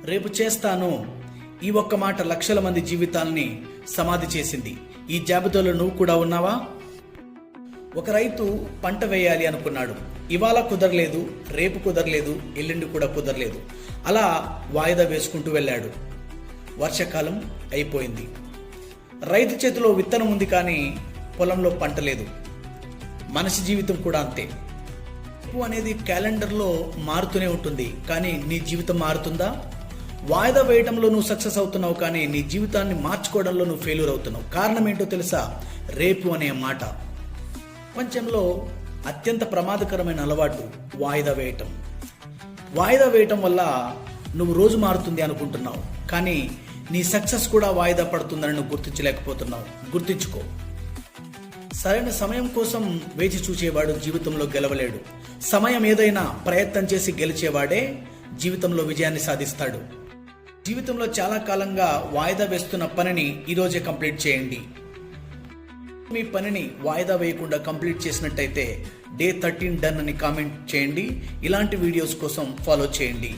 రేపు చేస్తాను, ఈ ఒక్క మాట లక్షల మంది జీవితాల్ని సమాధి చేసింది. ఈ జాబితాలో నువ్వు కూడా ఉన్నావా? ఒక రైతు పంట వేయాలి అనుకున్నాడు. ఇవాళ కుదరలేదు, రేపు కుదరలేదు, ఎల్లుండి కూడా కుదరలేదు. అలా వాయిదా వేసుకుంటూ వెళ్ళాడు. వర్షాకాలం అయిపోయింది. రైతు చేతిలో విత్తనం ఉంది, కానీ పొలంలో పంట లేదు. మనిషి జీవితం కూడా అంతే. రేపు అనేది క్యాలెండర్లో మారుతూనే ఉంటుంది, కానీ నీ జీవితం మారుతుందా? వాయిదా వేయడంలో నువ్వు సక్సెస్ అవుతున్నావు, కానీ నీ జీవితాన్ని మార్చుకోవడంలో నువ్వు ఫెయిల్యూర్ అవుతున్నావు. కారణం ఏంటో తెలుసా? రేపు అనే మాట. ప్రపంచంలో అత్యంత ప్రమాదకరమైన అలవాటు వాయిదా వేయటం. వాయిదా వేయటం వల్ల నువ్వు రోజు మారుతుంది అనుకుంటున్నావు, కానీ నీ సక్సెస్ కూడా వాయిదా పడుతుందని నువ్వు గుర్తించలేకపోతున్నావు. గుర్తించుకో. సరైన సమయం కోసం వేచి చూసేవాడు జీవితంలో గెలవలేడు. సమయం ఏదైనా ప్రయత్నం చేసి గెలిచేవాడే జీవితంలో విజయాన్ని సాధిస్తాడు. జీవితంలో చాలా కాలంగా వాయిదా వేస్తున్న పనిని ఈరోజే కంప్లీట్ చేయండి. మీ పనిని వాయిదా వేయకుండా కంప్లీట్ చేసినట్టయితే Day 13 డన్ అని కామెంట్ చేయండి. ఇలాంటి వీడియోస్ కోసం ఫాలో చేయండి.